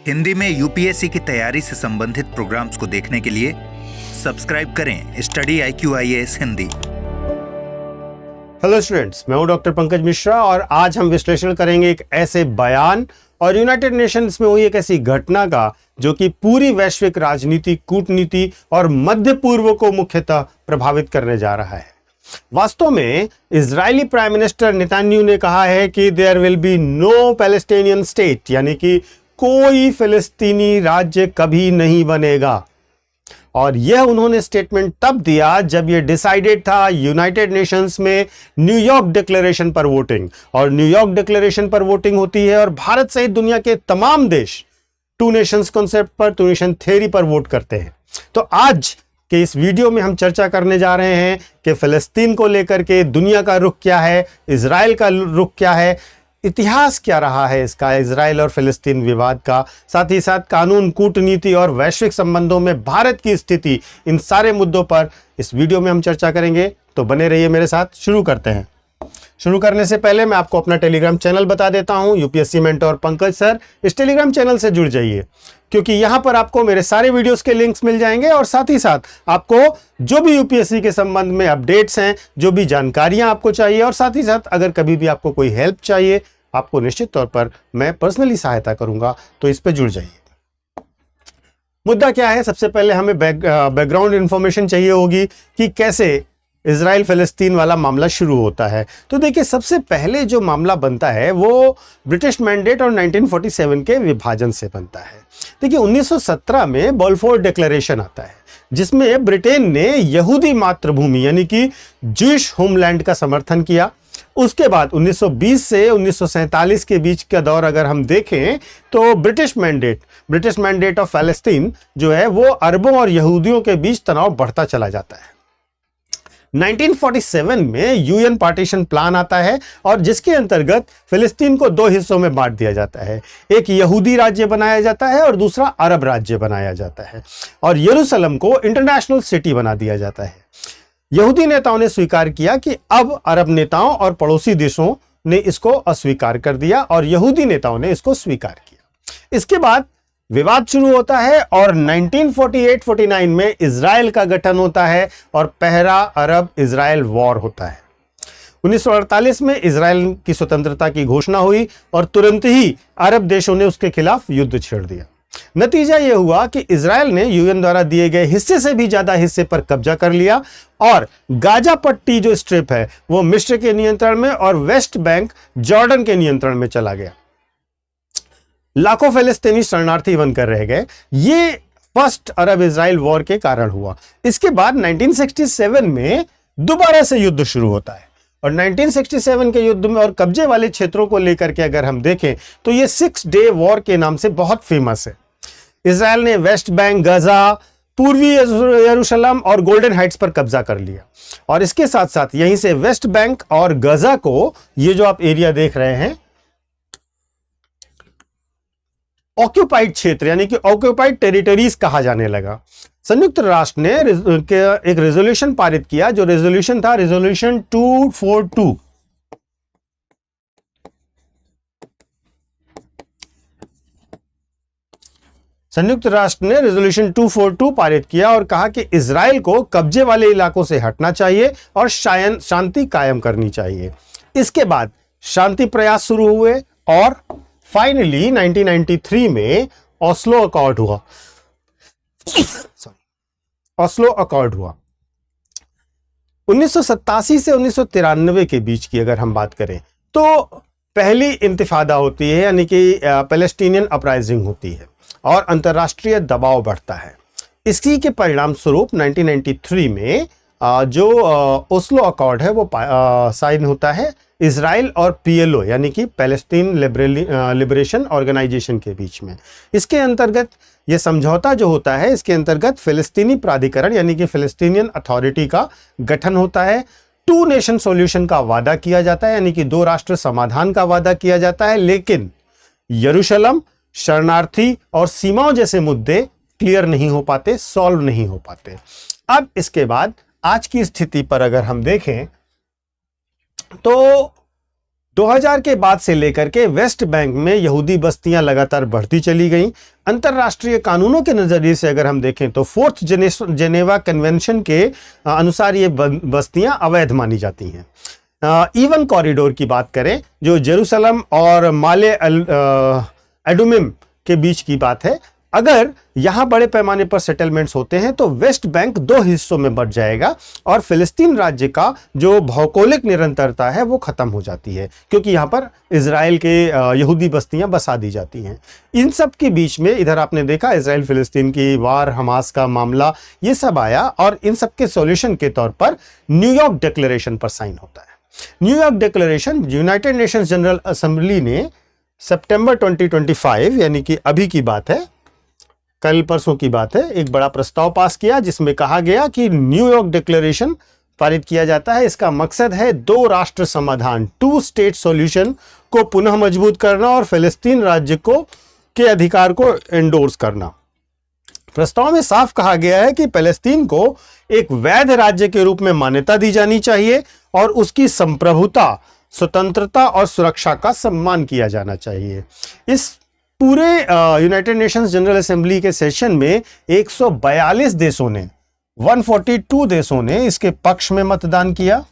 हिंदी में यूपीएससी की तैयारी से संबंधित प्रोग्राम्स को देखने के लिए सब्सक्राइब करें study IQIAS Hindi. Hello students, मैं हूं डॉक्टर पंकज मिश्रा और आज हम विश्लेषण करेंगे एक ऐसे बयान और यूनाइटेड नेशंस में हुई एक ऐसी घटना का जो कि पूरी वैश्विक राजनीति, कूटनीति और मध्य पूर्व को मुख्यतः प्रभावित करने जा रहा है। वास्तव में इजरायली प्राइम मिनिस्टर नेतन्याहू ने कहा है कि there will be no Palestinian state, यानी कि कोई फिलिस्तीनी राज्य कभी नहीं बनेगा। और यह उन्होंने स्टेटमेंट तब दिया जब यह डिसाइडेड था यूनाइटेड नेशंस में न्यूयॉर्क डिक्लेरेशन पर वोटिंग। और न्यूयॉर्क डिक्लेरेशन पर वोटिंग होती है और भारत सहित दुनिया के तमाम देश टू नेशंस कॉन्सेप्ट पर, टू नेशन थ्योरी पर वोट करते हैं। तो आज के इस वीडियो में हम चर्चा करने जा रहे हैं कि फिलिस्तीन को लेकर के दुनिया का रुख क्या है, इजराइल का रुख क्या है, इतिहास क्या रहा है इसका, इजराइल और फिलिस्तीन विवाद का, साथ ही साथ कानून, कूटनीति और वैश्विक संबंधों में भारत की स्थिति, इन सारे मुद्दों पर इस वीडियो में हम चर्चा करेंगे। तो बने रहिए मेरे साथ। शुरू करते हैं। शुरू करने से पहले मैं आपको अपना टेलीग्राम चैनल बता देता हूं, यूपीएससी मेंटोर पंकज सर। इस टेलीग्राम चैनल से जुड़ जाइए क्योंकि यहां पर आपको मेरे सारे वीडियोस के लिंक्स मिल जाएंगे और साथ ही साथ आपको जो भी यूपीएससी के संबंध में अपडेट्स हैं, जो भी जानकारियां आपको चाहिए, और साथ ही साथ अगर कभी भी आपको कोई हेल्प चाहिए, आपको निश्चित तौर पर मैं पर्सनली सहायता करूंगा, तो इस पे जुड़ जाइए। मुद्दा क्या है? सबसे पहले हमें बैकग्राउंड इंफॉर्मेशन चाहिए होगी कि कैसे इजराइल फिलिस्तीन वाला मामला शुरू होता है। तो देखिए, सबसे पहले जो मामला बनता है वो ब्रिटिश मैंडेट और 1947 के विभाजन से बनता है। देखिए, 1917 में बॉल्फोर डिक्लेरेशन आता है जिसमें ब्रिटेन ने यहूदी मातृभूमि यानी कि ज्यूइश होमलैंड का समर्थन किया। उसके बाद 1920 से 1947 के बीच का दौर अगर हम देखें तो ब्रिटिश मैंडेट ऑफ फलस्तीन जो है वो अरबों और यहूदियों के बीच तनाव बढ़ता चला जाता है। 1947 में यूएन पार्टीशन प्लान आता है और जिसके अंतर्गत फिलिस्तीन को दो हिस्सों में बांट दिया जाता है। एक यहूदी राज्य बनाया जाता है और दूसरा अरब राज्य बनाया जाता है और यरूशलेम को इंटरनेशनल सिटी बना दिया जाता है। यहूदी नेताओं ने स्वीकार किया कि अब अरब नेताओं और पड़ोसी देशों ने इसको अस्वीकार कर दिया और यहूदी नेताओं ने इसको स्वीकार किया। इसके बाद विवाद शुरू होता है और 1948-49 में इजराइल का गठन होता है और पहला अरब इजराइल वॉर होता है। 1948 में इजराइल की स्वतंत्रता की घोषणा हुई और तुरंत ही अरब देशों ने उसके खिलाफ युद्ध छेड़ दिया। नतीजा यह हुआ कि इजराइल ने यूएन द्वारा दिए गए हिस्से से भी ज्यादा हिस्से पर कब्जा कर लिया और गाजा पट्टी जो स्ट्रिप है वो मिस्र के नियंत्रण में और वेस्ट बैंक जॉर्डन के नियंत्रण में चला गया। लाखों फिलिस्तीनी शरणार्थी बनकर रह गए। ये फर्स्ट अरब इजराइल वॉर के कारण हुआ। इसके बाद 1967 में दोबारा से युद्ध शुरू होता है और 1967 के युद्ध में और कब्जे वाले क्षेत्रों को लेकर के अगर हम देखें तो ये 6 डे वॉर के नाम से बहुत फेमस है। इजराइल ने वेस्ट बैंक, गाजा, पूर्वी यरूशलेम और गोल्डन हाइट्स पर कब्जा कर लिया और इसके साथ साथ यहीं से वेस्ट बैंक और गाजा को, ये जो आप एरिया देख रहे हैं, ऑक्यूपाइड क्षेत्र यानी कि ऑक्यूपाइड टेरिटरीज कहा जाने लगा। संयुक्त राष्ट्र ने एक रेजोल्यूशन पारित किया जो रेजोल्यूशन था रेजोल्यूशन 242। संयुक्त राष्ट्र ने रेजोल्यूशन 242 पारित किया और कहा कि इजराइल को कब्जे वाले इलाकों से हटना चाहिए और शांति कायम करनी चाहिए। इसके बाद शांति प्रयास शुरू हुए और फाइनली 1993 में ओस्लो अकॉर्ड हुआ। ओस्लो अकॉर्ड हुआ। 1987 से 1993 के बीच की अगर हम बात करें तो पहली इंतिफादा होती है यानी कि पैलेस्टीनियन अपराइजिंग होती है और अंतर्राष्ट्रीय दबाव बढ़ता है। इसी के परिणाम स्वरूप 1993 में जो ओस्लो अकॉर्ड है वो साइन होता है इजराइल और पीएलओ यानी कि पैलेस्टीन लिबरेशन ऑर्गेनाइजेशन के बीच में। इसके अंतर्गत ये समझौता जो होता है, इसके अंतर्गत फिलिस्तीनी प्राधिकरण यानी कि फिलिस्तीनियन अथॉरिटी का गठन होता है। टू नेशन सॉल्यूशन का वादा किया जाता है यानी कि दो राष्ट्र समाधान का वादा किया जाता है, लेकिन यरूशलेम, शरणार्थी और सीमाओं जैसे मुद्दे क्लियर नहीं हो पाते, सॉल्व नहीं हो पाते। अब इसके बाद आज की स्थिति पर अगर हम देखें तो 2000 के बाद से लेकर के वेस्ट बैंक में यहूदी बस्तियां लगातार बढ़ती चली गईं। अंतर्राष्ट्रीय कानूनों के नजरिए से अगर हम देखें तो फोर्थ जेनेवा कन्वेंशन के अनुसार ये बस्तियां अवैध मानी जाती हैं। इवन कॉरिडोर की बात करें जो जेरूसलम और माले एडुमिम के बीच की बात है, अगर यहां बड़े पैमाने पर सेटलमेंट्स होते हैं तो वेस्ट बैंक 2 हिस्सों में बढ़ जाएगा और फिलिस्तीन राज्य का जो भौगोलिक निरंतरता है वो खत्म हो जाती है, क्योंकि यहां पर इजराइल के यहूदी बस्तियां बसा दी जाती हैं। इन सब के बीच में इधर आपने देखा इजराइल फिलिस्तीन की वार, हमास का मामला, ये सब आया और इन सब के सॉल्यूशन के तौर पर न्यूयॉर्क डिक्लेरेशन पर साइन होता है। New York declaration United Nations general assembly ने सितंबर 2025 यानी कि अभी की बात है, कल परसों की बात है, एक बड़ा प्रस्ताव पास किया जिसमें कहा गया कि न्यूयॉर्क डिक्लेरेशन पारित किया जाता है। इसका मकसद है 2 राष्ट्र समाधान, 2 स्टेट सॉल्यूशन को पुनः मजबूत करना और फिलिस्तीन राज्य को के अधिकार को एंडोर्स करना। प्रस्ताव में साफ कहा गया है कि फिलिस्तीन को एक वैध राज्य के रूप में मान्यता दी जानी चाहिए और उसकी संप्रभुता, स्वतंत्रता और सुरक्षा का सम्मान किया जाना चाहिए। इस पूरे यूनाइटेड नेशंस जनरल असेंबली के सेशन में 142 देशों ने, 142 देशों ने इसके पक्ष में मतदान किया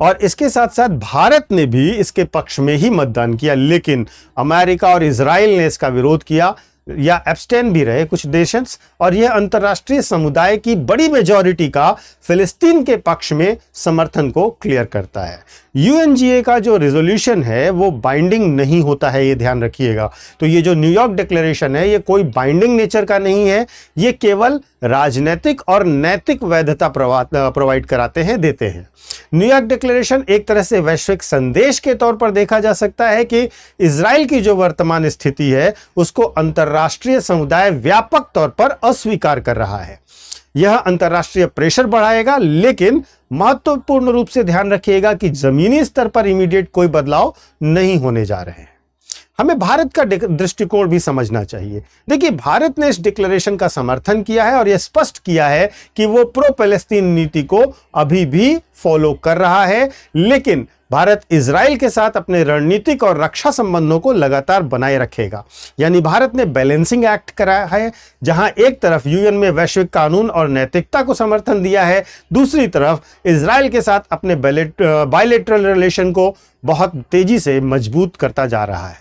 और इसके साथ साथ भारत ने भी इसके पक्ष में ही मतदान किया, लेकिन अमेरिका और इजराइल ने इसका विरोध किया या एब्स्टेन भी रहे कुछ देशंस, और यह अंतर्राष्ट्रीय समुदाय की बड़ी मेजॉरिटी का फिलिस्तीन के पक्ष में समर्थन को क्लियर करता है। यूएनजीए का जो रिजोल्यूशन है वो बाइंडिंग नहीं होता है, ये ध्यान रखिएगा। तो ये जो न्यूयॉर्क डिक्लेरेशन है ये कोई बाइंडिंग नेचर का नहीं है, ये केवल राजनीतिक और नैतिक वैधता प्रोवाइड कराते हैं, देते हैं। न्यूयॉर्क डिक्लेरेशन एक तरह से वैश्विक संदेश के तौर पर देखा जा सकता है कि इजराइल की जो वर्तमान स्थिति है उसको अंतर्राष्ट्रीय समुदाय व्यापक तौर पर अस्वीकार कर रहा है। यह अंतर्राष्ट्रीय प्रेशर बढ़ाएगा, लेकिन महत्वपूर्ण रूप से ध्यान रखिएगा कि जमीनी स्तर पर इमीडिएट कोई बदलाव नहीं होने जा रहे हैं। हमें भारत का दृष्टिकोण भी समझना चाहिए। देखिए, भारत ने इस डिक्लेरेशन का समर्थन किया है और यह स्पष्ट किया है कि वो प्रो पैलेस्टीन नीति को अभी भी फॉलो कर रहा है, लेकिन भारत इजराइल के साथ अपने रणनीतिक और रक्षा संबंधों को लगातार बनाए रखेगा। यानी भारत ने बैलेंसिंग एक्ट कराया है, जहां एक तरफ यूएन में वैश्विक कानून और नैतिकता को समर्थन दिया है, दूसरी तरफ इजराइल के साथ अपने बायलैटरल रिलेशन को बहुत तेजी से मजबूत करता जा रहा है।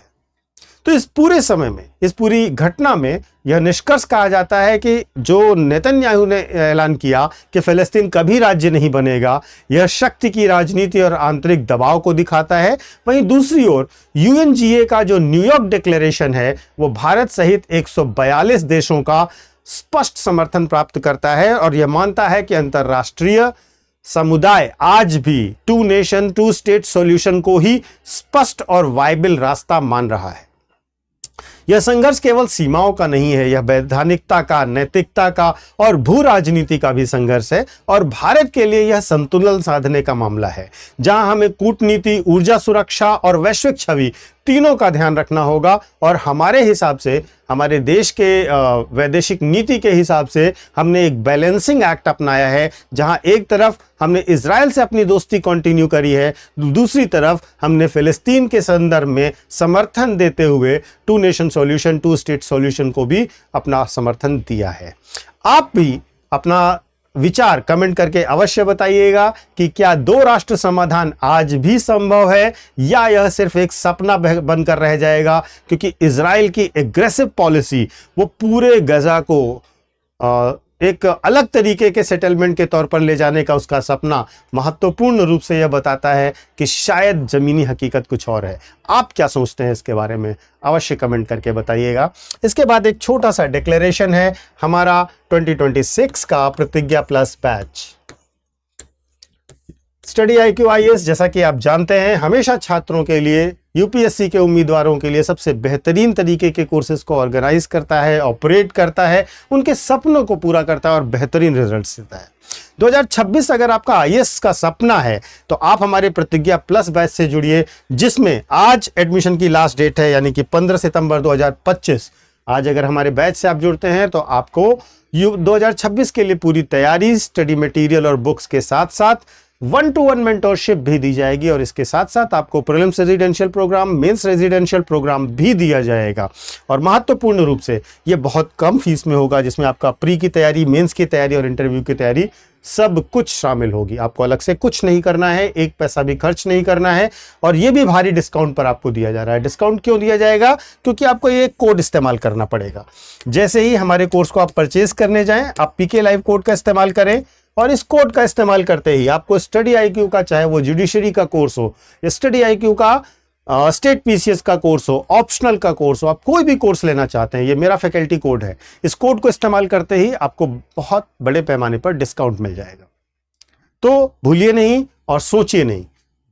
तो इस पूरे समय में, इस पूरी घटना में यह निष्कर्ष कहा जाता है कि जो नेतन्याहू ने ऐलान किया कि फिलिस्तीन कभी राज्य नहीं बनेगा, यह शक्ति की राजनीति और आंतरिक दबाव को दिखाता है। वहीं दूसरी ओर यूएनजीए का जो न्यूयॉर्क डिक्लेरेशन है वो भारत सहित 142 देशों का स्पष्ट समर्थन प्राप्त करता है और यह मानता है कि अंतर्राष्ट्रीय समुदाय आज भी 2 नेशन 2 स्टेट सॉल्यूशन को ही स्पष्ट और वायबल रास्ता मान रहा है। यह संघर्ष केवल सीमाओं का नहीं है, यह वैधानिकता का, नैतिकता का और भू राजनीति का भी संघर्ष है और भारत के लिए यह संतुलन साधने का मामला है, जहां हमें कूटनीति, ऊर्जा सुरक्षा और वैश्विक छवि तीनों का ध्यान रखना होगा। और हमारे हिसाब से, हमारे देश के वैदेशिक नीति के हिसाब से हमने एक बैलेंसिंग एक्ट अपनाया है, जहां एक तरफ हमने इजराइल से अपनी दोस्ती कंटिन्यू करी है, दूसरी तरफ हमने फिलिस्तीन के संदर्भ में समर्थन देते हुए 2 नेशन सॉल्यूशन 2 स्टेट सॉल्यूशन को भी अपना समर्थन दिया है। आप भी अपना विचार कमेंट करके अवश्य बताइएगा कि क्या 2 राष्ट्र समाधान आज भी संभव है या यह सिर्फ एक सपना बनकर रह जाएगा, क्योंकि इजराइल की एग्रेसिव पॉलिसी वो पूरे गजा को एक अलग तरीके के सेटलमेंट के तौर पर ले जाने का उसका सपना महत्वपूर्ण रूप से यह बताता है कि शायद जमीनी हकीकत कुछ और है। आप क्या सोचते हैं इसके बारे में, अवश्य कमेंट करके बताइएगा। इसके बाद एक छोटा सा डिक्लेरेशन है हमारा 2026 का प्रतिज्ञा plus batch. Study IQ IAS, जैसा कि आप जानते हैं, हमेशा छात्रों के लिए, यूपीएससी के उम्मीदवारों के लिए सबसे बेहतरीन तरीके के कोर्सेज को ऑर्गेनाइज करता है, ऑपरेट करता है, उनके सपनों को पूरा करता है और बेहतरीन रिजल्ट्स देता है। 2026 अगर आपका IAS का सपना है तो आप हमारे प्रतिज्ञा प्लस बैच से जुड़िए, जिसमें आज एडमिशन की लास्ट डेट है, यानी कि 15 सितंबर 2025। आज अगर हमारे बैच से आप जुड़ते हैं तो आपको 2026 के लिए पूरी तैयारी, स्टडी मटेरियल और बुक्स के साथ साथ 1-to-1 मेंटोरशिप भी दी जाएगी और इसके साथ साथ आपको prelims residential programme, mains residential programme भी दिया जाएगा। और महत्वपूर्ण रूप से ये बहुत कम फीस में होगा, जिसमें आपका प्री की तैयारी, मेंस की तैयारी और इंटरव्यू की तैयारी सब कुछ शामिल होगी। आपको अलग से कुछ नहीं करना है, एक पैसा भी खर्च नहीं करना है और ये भी भारी डिस्काउंट पर आपको दिया जा रहा है। डिस्काउंट क्यों दिया जाएगा? क्योंकि आपको ये कोड इस्तेमाल करना पड़ेगा। जैसे ही हमारे कोर्स को आप परचेज करने जाएं, आप पीके लाइव कोड का इस्तेमाल करें और इस कोड का इस्तेमाल करते ही आपको स्टडी IQ का, चाहे वो जुडिशरी का कोर्स हो, स्टडी IQ का, स्टेट PCS का कोर्स हो, ऑप्शनल का कोर्स हो, आप कोई भी कोर्स लेना चाहते हैं, ये मेरा फैकल्टी कोड है। इस कोड को इस्तेमाल करते ही आपको बहुत बड़े पैमाने पर डिस्काउंट मिल जाएगा। तो भूलिए नहीं और सोचिए नहीं,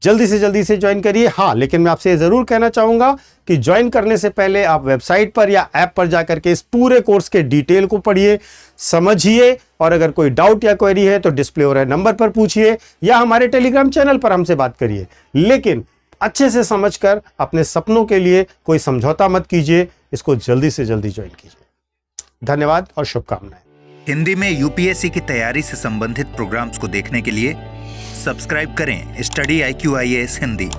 जल्दी से ज्वाइन करिए। हाँ, लेकिन मैं आपसे जरूर कहना चाहूंगा कि ज्वाइन करने से पहले आप वेबसाइट पर या ऐप पर जाकर के इस पूरे कोर्स के डिटेल को पढ़िए, समझिए और अगर कोई डाउट या क्वेरी है तो डिस्प्ले हो रहे नंबर पर पूछिए या हमारे टेलीग्राम चैनल पर हमसे बात करिए। लेकिन अच्छे से समझकर अपने सपनों के लिए कोई समझौता मत कीजिए, इसको जल्दी से जल्दी ज्वाइन कीजिए। धन्यवाद और शुभकामनाएं। हिंदी में UPSC की तैयारी से संबंधित प्रोग्राम्स को देखने के लिए सब्सक्राइब करें स्टडी IQ IAS हिंदी।